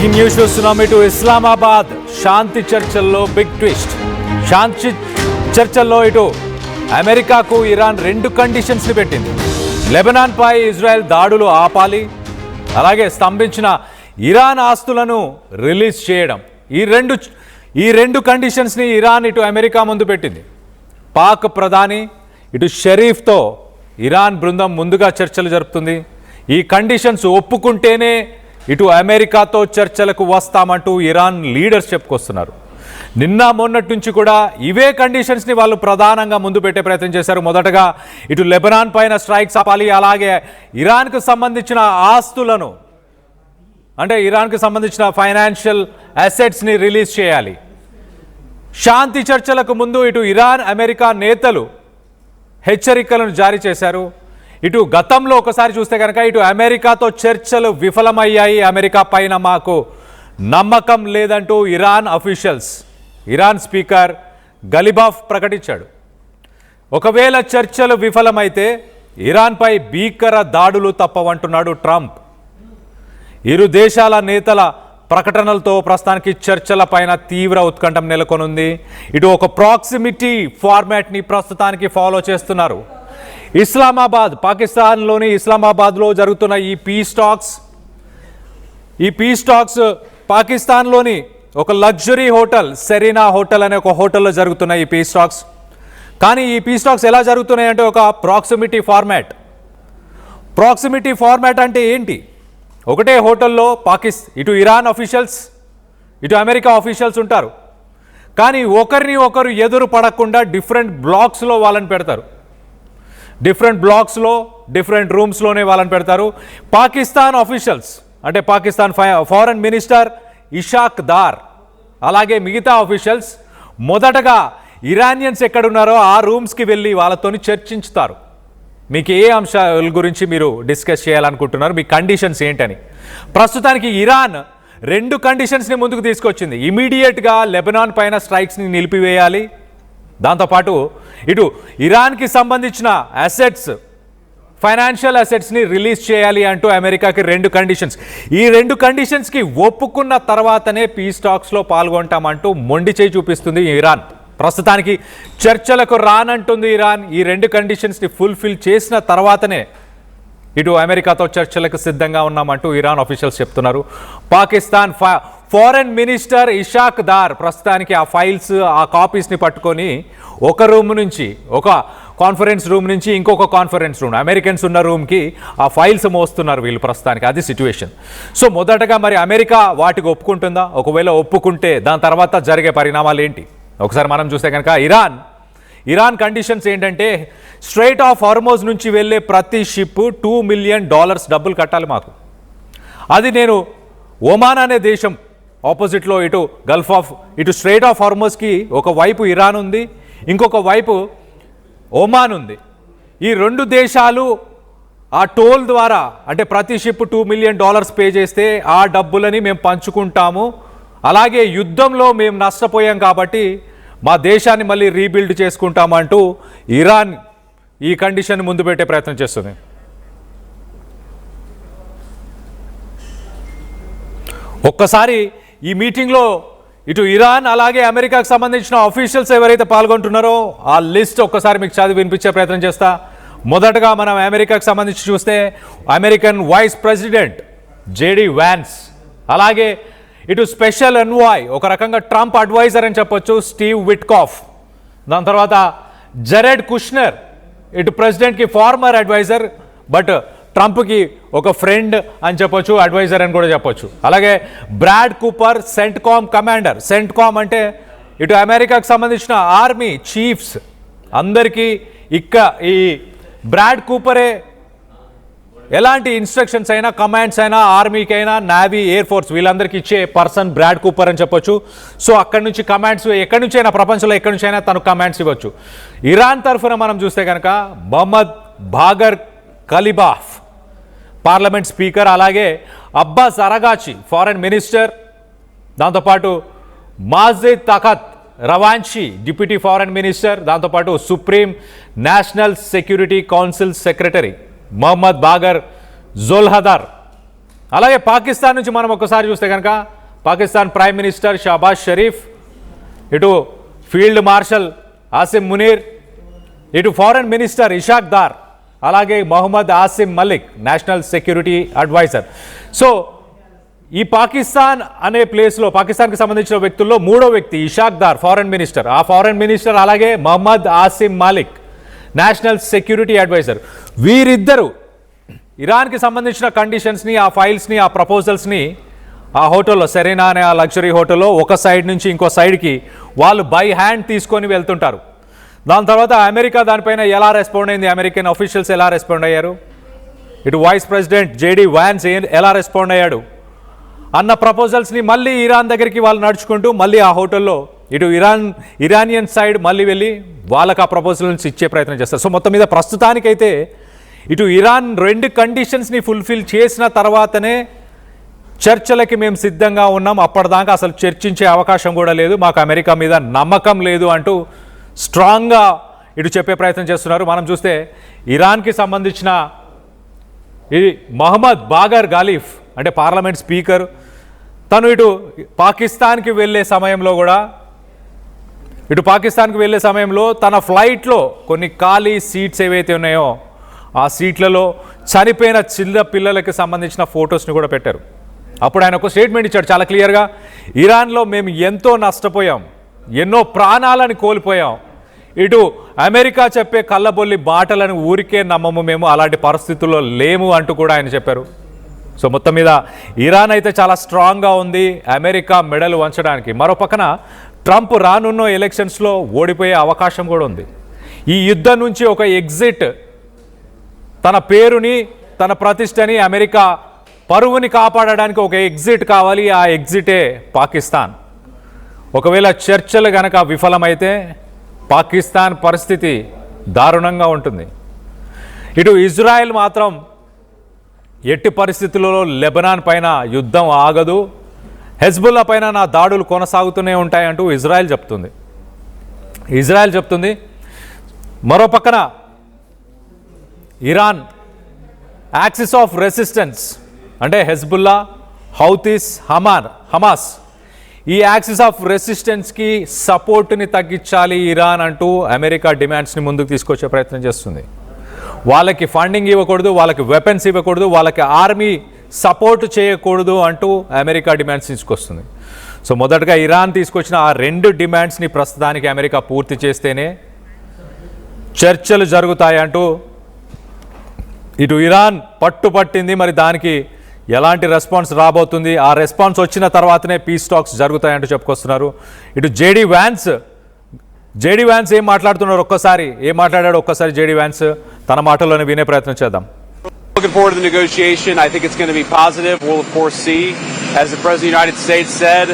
Breaking news చూస్తున్నాం. ఇటు ఇస్లామాబాద్ శాంతి చర్చల్లో బిగ్ ట్విస్ట్. శాంతి చర్చల్లో ఇటు అమెరికాకు ఇరాన్ 2 కండిషన్స్ని పెట్టింది. లెబనాన్పై ఇజ్రాయెల్ దాడులు ఆపాలి, అలాగే స్తంభించిన ఇరాన్ ఆస్తులను రిలీజ్ చేయడం. ఈ రెండు కండిషన్స్ని ఇరాన్ ఇటు అమెరికా ముందు పెట్టింది. పాక్ ప్రధాని ఇటు షరీఫ్తో ఇరాన్ బృందం ముందుగా చర్చలు జరుపుతుంది. ఈ కండిషన్స్ ఒప్పుకుంటేనే ఇటు అమెరికాతో చర్చలకు వస్తామంటూ ఇరాన్ లీడర్స్ చెప్పుకొస్తున్నారు. నిన్న మొన్నటి నుంచి కూడా ఇవే కండిషన్స్ని వాళ్ళు ప్రధానంగా ముందు పెట్టే ప్రయత్నం చేశారు. మొదటగా ఇటు లెబనాన్ పైన స్ట్రైక్స్ ఆపాలి, అలాగే ఇరాన్కు సంబంధించిన ఆస్తులను అంటే ఇరాన్కు సంబంధించిన ఫైనాన్షియల్ అసెట్స్ని రిలీజ్ చేయాలి. శాంతి చర్చలకు ముందు ఇటు ఇరాన్ అమెరికా నేతలు హెచ్చరికలను జారీ చేశారు. ఇటు గతంలో ఒకసారి చూస్తే కనుక ఇటు అమెరికాతో చర్చలు విఫలమయ్యాయి, అమెరికా పైన మాకు నమ్మకం లేదంటూ ఇరాన్ స్పీకర్ గలిబాఫ్ ప్రకటించాడు. ఒకవేళ చర్చలు విఫలమైతే ఇరాన్పై భీకర దాడులు తప్పవంటున్నాడు ట్రంప్. ఇరు దేశాల నేతల ప్రకటనలతో ప్రస్తుతానికి చర్చల పైన తీవ్ర ఉత్కంఠం నెలకొనుంది. ఇటు ఒక ప్రాక్సిమిటీ ఫార్మాట్ని ప్రస్తుతానికి ఫాలో చేస్తున్నారు. పాకిస్తాన్లోని ఇస్లామాబాద్లో జరుగుతున్న ఈ పీస్ టాక్స్ పాకిస్తాన్లోని ఒక లగ్జరీ హోటల్ సెరీనా హోటల్ అనే ఒక హోటల్లో జరుగుతున్నాయి ఈ పీస్ టాక్స్. కానీ ఈ పీస్ టాక్స్ ఎలా జరుగుతున్నాయి అంటే ఒక ప్రాక్సిమిటీ ఫార్మాట్ అంటే ఏంటి? ఒకటే హోటల్లో ఇటు ఇరాన్ ఆఫీషియల్స్ ఇటు అమెరికా ఆఫీషియల్స్ ఉంటారు. కానీ ఒకరిని ఒకరు ఎదురు పడకుండా డిఫరెంట్ బ్లాక్స్లో వాళ్ళని పెడతారు. డిఫరెంట్ రూమ్స్లోనే వాళ్ళని పెడతారు. పాకిస్తాన్ ఆఫీషియల్స్ అంటే పాకిస్తాన్ ఫారెన్ మినిస్టర్ ఇషాక్ దార్ అలాగే మిగతా ఆఫీషియల్స్ మొదటగా ఇరానియన్స్ ఎక్కడున్నారో ఆ రూమ్స్కి వెళ్ళి వాళ్ళతోని చర్చించుతారు. మీకు ఏ అంశాల గురించి మీరు డిస్కస్ చేయాలనుకుంటున్నారు, మీ కండిషన్స్ ఏంటని. ప్రస్తుతానికి ఇరాన్ 2 కండిషన్స్ని ముందుకు తీసుకొచ్చింది. ఇమీడియట్గా లెబనాన్ పైన స్ట్రైక్స్ని నిలిపివేయాలి, దాంతోపాటు ఇటు ఇరాన్కి సంబంధించిన ఫైనాన్షియల్ అసెట్స్ని రిలీజ్ చేయాలి అంటూ అమెరికాకి 2 కండిషన్స్. ఈ 2 కండిషన్స్కి ఒప్పుకున్న తర్వాతనే పీస్ టాక్స్లో పాల్గొంటామంటూ మొండి చేయి చూపిస్తుంది ఇరాన్. ప్రస్తుతానికి చర్చలకు రానంటుంది ఇరాన్. ఈ 2 కండిషన్స్ని ఫుల్ఫిల్ చేసిన తర్వాతనే ఇటు అమెరికాతో చర్చలకు సిద్ధంగా ఉన్నామంటూ ఇరాన్ ఆఫీషియల్స్ చెప్తున్నారు. పాకిస్తాన్ ఫారెన్ మినిస్టర్ ఇషాక్ దార్ ప్రస్తుతానికి ఆ కాపీస్ని పట్టుకొని ఒక కాన్ఫరెన్స్ రూమ్ నుంచి ఇంకొక కాన్ఫరెన్స్ రూమ్, అమెరికన్స్ ఉన్న రూమ్కి ఆ ఫైల్స్ మోస్తున్నారు వీళ్ళు ప్రస్తుతానికి. అది సిచ్యువేషన్. సో మొదటగా మరి అమెరికా వాటికి ఒప్పుకుంటుందా? ఒకవేళ ఒప్పుకుంటే దాని తర్వాత జరిగే పరిణామాలు ఏంటి? ఒకసారి మనం చూస్తే కనుక ఇరాన్ కండిషన్స్ ఏంటంటే స్ట్రైట్ ఆఫ్ హార్మోజ్ నుంచి వెళ్ళే ప్రతి షిప్ $2 మిలియన్ డబ్బులు కట్టాలి మాకు. అది నేను ఒమాన్ అనే దేశం ఆపోజిట్లో ఇటు స్ట్రైట్ ఆఫ్ హార్మోజ్కి ఒక వైపు ఇరాన్ ఉంది, ఇంకొక వైపు ఒమాన్ ఉంది. ఈ 2 దేశాలు ఆ టోల్ ద్వారా అంటే ప్రతి షిప్ $2 మిలియన్ పే చేస్తే ఆ డబ్బులని మేము పంచుకుంటాము. అలాగే యుద్ధంలో మేము నష్టపోయాం కాబట్టి మా దేశాన్ని మళ్ళీ రీబిల్డ్ చేసుకుంటామంటూ ఇరాన్ ఈ కండిషన్ ముందు పెట్టే ప్రయత్నం చేస్తుంది. ఒక్కసారి ఈ మీటింగ్లో ఇటు ఇరాన్ అలాగే అమెరికాకు సంబంధించిన ఆఫీషియల్స్ ఎవరైతే పాల్గొంటున్నారో ఆ లిస్ట్ ఒక్కసారి మీకు చదివి వినిపించే ప్రయత్నం చేస్తా. మొదటగా మనం అమెరికాకు సంబంధించి చూస్తే American vice president JD Vance, అలాగే ఇటు స్పెషల్ ఎన్వాయ్ ఒక రకంగా ట్రంప్ అడ్వైజర్ అని చెప్పొచ్చు స్టీవ్ విట్కాఫ్, దాని తర్వాత జెరెడ్ కుష్నర్ ఇటు ప్రెసిడెంట్కి ఫార్మర్ అడ్వైజర్ బట్ ట్రంప్కి ఒక ఫ్రెండ్ అని చెప్పొచ్చు, అడ్వైజర్ అని కూడా చెప్పొచ్చు. అలాగే Brad Cooper CENTCOM commander. CENTCOM అంటే ఇటు అమెరికాకు సంబంధించిన ఆర్మీ చీఫ్స్ అందరికీ ఈ బ్రాడ్ కూపరే ఎలాంటి ఇన్స్ట్రక్షన్స్ అయినా కమాండ్స్ అయినా ఆర్మీకైనా నేవీ ఎయిర్ ఫోర్స్ వీళ్ళందరికీ ఇచ్చే పర్సన్ బ్రాడ్ కూపర్ అని చెప్పొచ్చు. సో అక్కడి నుంచి కమాండ్స్ ఎక్కడి నుంచి అయినా ప్రపంచంలో ఎక్కడి నుంచి అయినా తను కమాండ్స్ ఇవ్వచ్చు. ఇరాన్ తరఫున మనం చూస్తే కనుక Mohammad Bagher Ghalibaf parliament speaker, అలాగే అబ్బాస్ అరగాచి ఫారెన్ మినిస్టర్, దాంతోపాటు Majid Takht Ravanchi deputy foreign minister, దాంతోపాటు supreme national security council secretary Mohammad Bagher Zolghadr అలాగే పాకిస్తాన్ నుంచి మనం ఒకసారి చూస్తే కనుక పాకిస్తాన్ ప్రైమ్ మినిస్టర్ షాబాజ్ షరీఫ్, ఇటు ఫీల్డ్ మార్షల్ ఆసిమ్ మునీర్, ఇటు ఫారెన్ మినిస్టర్ ఇషాక్ దార్, అలాగే Mohammad Asim Malik national security adviser. So ఈ పాకిస్తాన్ అనే ప్లేస్లో పాకిస్తాన్కి సంబంధించిన వ్యక్తుల్లో మూడో వ్యక్తి ఇషాక్ దార్ ఫారెన్ మినిస్టర్, ఆ ఫారెన్ మినిస్టర్ అలాగే Mohammad Asim Malik national security adviser. వీరిద్దరూ ఇరాన్కి సంబంధించిన కండిషన్స్ని, ఆ ఫైల్స్ని, ఆ ప్రపోజల్స్ని ఆ హోటల్లో సెరీనా అనే ఆ లగ్జరీ హోటల్లో ఒక సైడ్ నుంచి ఇంకో సైడ్కి వాళ్ళు బై హ్యాండ్ తీసుకొని వెళ్తుంటారు. దాని తర్వాత అమెరికా దానిపైన ఎలా రెస్పాండ్ అయింది, అమెరికన్ అఫీషియల్స్ ఎలా రెస్పాండ్ అయ్యారు, ఇటు వైస్ ప్రెసిడెంట్ జేడీ వ్యాన్స్ ఎలా రెస్పాండ్ అయ్యాడు అన్న ప్రపోజల్స్ని మళ్ళీ ఇరాన్ దగ్గరికి వాళ్ళు నడుచుకుంటూ మళ్ళీ ఆ హోటల్లో ఇటు ఇరానియన్ సైడ్ మళ్ళీ వెళ్ళి వాళ్ళకి ఆ ప్రపోజల్స్ ఇచ్చే ప్రయత్నం చేస్తారు. సో మొత్తం మీద ప్రస్తుతానికైతే ఇటు ఇరాన్ రెండు కండిషన్స్ని ఫుల్ఫిల్ చేసిన తర్వాతనే చర్చలకి మేము సిద్ధంగా ఉన్నాం, అప్పటిదాకా అసలు చర్చించే అవకాశం కూడా లేదు, మాకు అమెరికా మీద నమ్మకం లేదు అంటూ స్ట్రాంగ్గా ఇటు చెప్పే ప్రయత్నం చేస్తున్నారు. మనం చూస్తే ఇరాన్కి సంబంధించిన ఈ మహమ్మద్ బాగర్ గాలిఫ్ అంటే పార్లమెంట్ స్పీకర్, తను ఇటు పాకిస్తాన్కి వెళ్ళే సమయంలో తన ఫ్లైట్లో కొన్ని ఖాళీ సీట్స్ ఏవైతే ఉన్నాయో ఆ సీట్లలో చనిపోయిన చిన్న పిల్లలకి సంబంధించిన ఫొటోస్ని కూడా పెట్టారు. అప్పుడు ఆయన ఒక స్టేట్మెంట్ ఇచ్చాడు చాలా క్లియర్గా, ఇరాన్లో మేము ఎంతో నష్టపోయాం, ఎన్నో ప్రాణాలను కోల్పోయాం, ఇటు అమెరికా చెప్పే కళ్ళబొల్లి బాటలను ఊరికే నమ్మము, మేము అలాంటి పరిస్థితుల్లో లేము అంటూ కూడా ఆయన చెప్పారు. సో మొత్తం మీద ఇరాన్ అయితే చాలా స్ట్రాంగ్గా ఉంది అమెరికా మెడలు వంచడానికి. మరో పక్కన ట్రంప్ రానున్న ఎలక్షన్స్లో ఓడిపోయే అవకాశం కూడా ఉంది. ఈ యుద్ధం నుంచి ఒక ఎగ్జిట్, తన పేరుని తన ప్రతిష్టని అమెరికా పరువుని కాపాడడానికి ఒక ఎగ్జిట్ కావాలి, ఆ ఎగ్జిటే పాకిస్తాన్. ఒకవేళ చర్చలు గనక విఫలమైతే పాకిస్తాన్ పరిస్థితి దారుణంగా ఉంటుంది. ఇటు ఇజ్రాయెల్ మాత్రం ఎట్టి పరిస్థితులలో లెబనాన్ పైన యుద్ధం ఆగదు, హెజ్బుల్లా పైన నా దాడులు కొనసాగుతూనే ఉంటాయంటూ ఇజ్రాయెల్ చెప్తుంది. మరో పక్కన ఇరాన్ యాక్సిస్ ఆఫ్ రెసిస్టెన్స్ అంటే హెజ్బుల్లా, హౌతీస్, హమాస్ ఈ యాక్సిస్ ఆఫ్ రెసిస్టెన్స్కి సపోర్ట్ని తగ్గించాలి ఇరాన్ అంటూ అమెరికా డిమాండ్స్ని ముందుకు తీసుకొచ్చే ప్రయత్నం చేస్తుంది. వాళ్ళకి ఫండింగ్ ఇవ్వకూడదు, వాళ్ళకి వెపన్స్ ఇవ్వకూడదు, వాళ్ళకి ఆర్మీ సపోర్ట్ చేయకూడదు అంటూ అమెరికా డిమాండ్స్ తీసుకొస్తుంది. సో మొదటగా ఇరాన్ తీసుకొచ్చిన ఆ రెండు డిమాండ్స్ని ప్రస్తుతానికి అమెరికా పూర్తి చేస్తేనే చర్చలు జరుగుతాయంటూ ఇటు ఇరాన్ పట్టుపట్టింది. మరి దానికి ఎలాంటి రెస్పాన్స్ రాబోతుంది, ఆ రెస్పాన్స్ వచ్చిన తర్వాతనే పీస్ టాక్స్ జరుగుతాయంటూ చెప్పుకొస్తున్నారు. ఇటు జేడీ వ్యాన్స్ ఏం మాట్లాడాడో ఒక్కసారి జేడీ వ్యాన్స్ తన మాటల్లోనే వినే ప్రయత్నం చేద్దాం. Looking forward to the negotiation. I think it's going to be positive. We'll, of course, see. As the President of the United States said,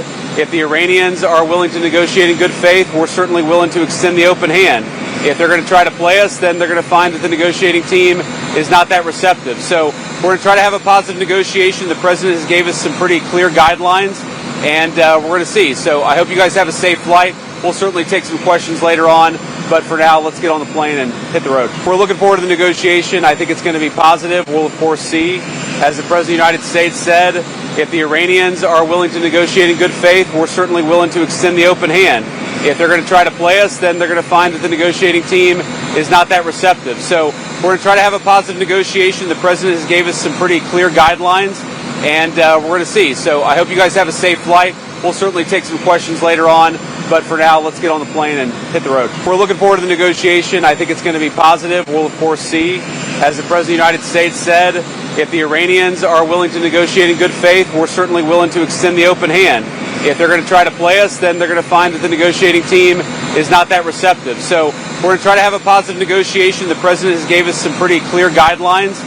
if the Iranians are willing to negotiate in good faith, we're certainly willing to extend the open hand. If they're going to try to play us, then they're going to find that the negotiating team is not that receptive. So we're going to try to have a positive negotiation. The President has gave us some pretty clear guidelines, and we're going to see. So I hope you guys have a safe flight. We'll certainly take some questions later on. But for now, let's get on the plane and hit the road. We're looking forward to the negotiation. I think it's going to be positive. We'll, of course, see. As the President of the United States said, if the Iranians are willing to negotiate in good faith, we're certainly willing to extend the open hand. If they're going to try to play us, then they're going to find that the negotiating team is not that receptive. So we're going to try to have a positive negotiation. The President has gave us some pretty clear guidelines, and we're going to see. So I hope you guys have a safe flight. We'll certainly take some questions later on. But for now, let's get on the plane and hit the road. We're looking forward to the negotiation. I think it's going to be positive. We'll, of course, see. As the President of the United States said, if the Iranians are willing to negotiate in good faith, we're certainly willing to extend the open hand. If they're going to try to play us, then they're going to find that the negotiating team is not that receptive. So we're going to try to have a positive negotiation. The President has gave us some pretty clear guidelines,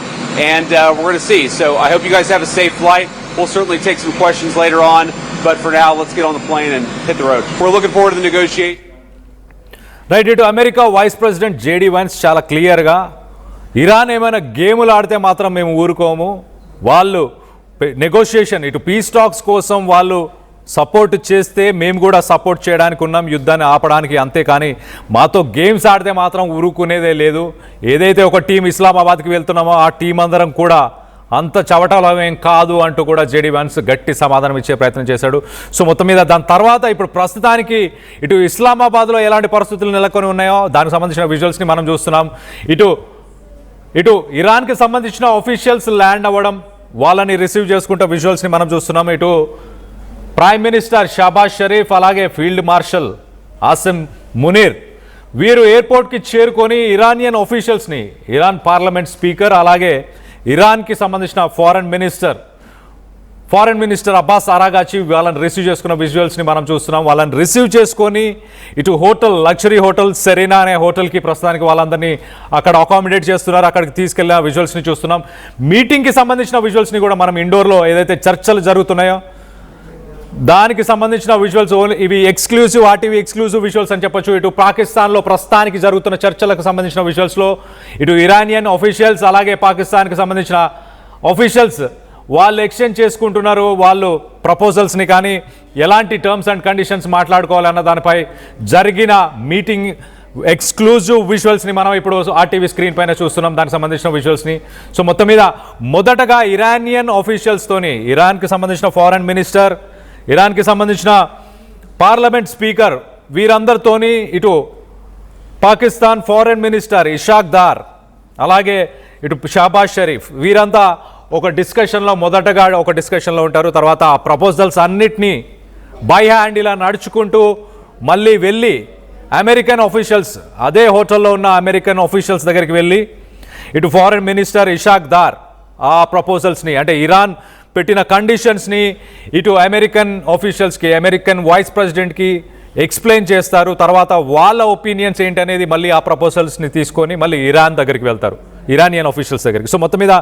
and we're going to see. So I hope you guys have a safe flight. We'll certainly take some questions later on. But for now, let's get on the plane and hit the road. We're looking forward to the negotiation. Right, ఇటు America vice president JD Vance చాలా క్లియర్గా Iran ఏమైనా గేములు ఆడితే మాత్రం మేము ఊరుకోము, వాళ్ళు negotiation ఇటు పీస్ టాక్స్ కోసం వాళ్ళు సపోర్ట్ చేస్తే మేము కూడా సపోర్ట్ చేయడానికి ఉన్నాం, యుద్ధాన్ని ఆపడానికి, అంతేకాని మాతో గేమ్స్ ఆడితే మాత్రం ఊరుకునేదే లేదు. ఏదైతే ఒక టీం ఇస్లామాబాద్కి వెళ్తున్నామో ఆ టీం అందరం కూడా అంత చవటలమేం కాదు అంటూ కూడా జేడీ వాన్స్ గట్టి సమాధానం ఇచ్చే ప్రయత్నం చేశాడు. సో మొత్తం మీద దాని తర్వాత ఇప్పుడు ప్రస్తుతానికి ఇటు ఇస్లామాబాద్లో ఎలాంటి పరిస్థితులు నెలకొని ఉన్నాయో దానికి సంబంధించిన విజువల్స్ని మనం చూస్తున్నాం. ఇటు ఇరాన్కి సంబంధించిన ఆఫీషియల్స్ ల్యాండ్ అవ్వడం, వాళ్ళని రిసీవ్ చేసుకుంటే విజువల్స్ని మనం చూస్తున్నాం. ఇటు ప్రైమ్ మినిస్టర్ షాబాజ్ షరీఫ్ అలాగే ఫీల్డ్ మార్షల్ ఆసిమ్ మునీర్ వీరు ఎయిర్పోర్ట్కి చేరుకొని ఇరానియన్ ఆఫీషియల్స్ని, ఇరాన్ పార్లమెంట్ స్పీకర్ అలాగే ఇరాన్కి సంబంధించిన ఫారెన్ మినిస్టర్ అబ్బాస్ అరాగాచి వాళ్ళని రిసీవ్ చేసుకున్న విజువల్స్ని మనం చూస్తున్నాం. వాళ్ళని రిసీవ్ చేసుకొని ఇటు లగ్జరీ హోటల్ సెరీనా అనే హోటల్కి ప్రస్తుతానికి వాళ్ళందరినీ అక్కడ అకామిడేట్ చేస్తున్నారు. అక్కడికి తీసుకెళ్ళిన విజువల్స్ని చూస్తున్నాం. మీటింగ్కి సంబంధించిన విజువల్స్ని కూడా మనం ఇండోర్లో ఏదైతే చర్చలు జరుగుతున్నాయో దానికి సంబంధించిన విజువల్స్ ఇవి ఎక్స్క్లూజివ్, ఆర్టీవీ ఎక్స్క్లూజివ్ విజువల్స్ అని చెప్పొచ్చు. ఇటు పాకిస్తాన్లో ప్రస్తుతానికి జరుగుతున్న చర్చలకు సంబంధించిన విజువల్స్లో ఇటు ఇరానియన్ ఆఫీషియల్స్ అలాగే పాకిస్తాన్కి సంబంధించిన ఆఫీషియల్స్ వాళ్ళు ఎక్స్చేంజ్ చేసుకుంటున్నారు. వాళ్ళు ప్రపోజల్స్ని కానీ ఎలాంటి టర్మ్స్ అండ్ కండిషన్స్ మాట్లాడుకోవాలన్న దానిపై జరిగిన మీటింగ్ ఎక్స్క్లూజివ్ విజువల్స్ని మనం ఇప్పుడు ఆర్టీవీ స్క్రీన్ పైన చూస్తున్నాం, దానికి సంబంధించిన విజువల్స్ని. సో మొత్తం మీద మొదటగా ఇరానియన్ ఆఫీషియల్స్తోని ఇరాన్కి సంబంధించిన ఫారెన్ మినిస్టర్, ఇరాన్కి సంబంధించిన పార్లమెంట్ స్పీకర్ వీరందరితోని ఇటు పాకిస్తాన్ ఫారెన్ మినిస్టర్ ఇషాక్ దార్ అలాగే ఇటు షాబాజ్ షరీఫ్ వీరంతా మొదటగా ఒక డిస్కషన్లో ఉంటారు. తర్వాత ఆ ప్రపోజల్స్ అన్నిటినీ బై హ్యాండ్ ఇలా నడుచుకుంటూ మళ్ళీ వెళ్ళి అమెరికన్ ఆఫీషియల్స్, అదే హోటల్లో ఉన్న అమెరికన్ ఆఫీషియల్స్ దగ్గరికి వెళ్ళి ఇటు ఫారెన్ మినిస్టర్ ఇషాక్ దార్ ఆ ప్రపోజల్స్ని అంటే ఇరాన్ పెట్టిన కండిషన్స్ని ఇటు అమెరికన్ ఆఫీషియల్స్కి, అమెరికన్ వైస్ ప్రెసిడెంట్కి ఎక్స్ప్లెయిన్ చేస్తారు. తర్వాత వాళ్ళ ఒపీనియన్స్ ఏంటనేది మళ్ళీ ఆ ప్రపోజల్స్ని తీసుకొని మళ్ళీ ఇరాన్ దగ్గరికి వెళ్తారు, ఇరానియన్ ఆఫీషియల్స్ దగ్గరికి. సో మొత్తం మీద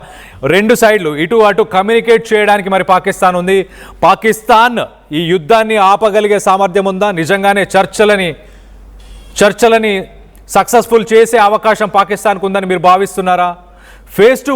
రెండు సైడ్లు ఇటు అటు కమ్యూనికేట్ చేయడానికి మరి పాకిస్తాన్ ఉంది. పాకిస్తాన్ ఈ యుద్ధాన్ని ఆపగలిగే సామర్థ్యం ఉందా? నిజంగానే చర్చలని సక్సెస్ఫుల్ చేసే అవకాశం పాకిస్తాన్కు ఉందని మీరు భావిస్తున్నారా? Face to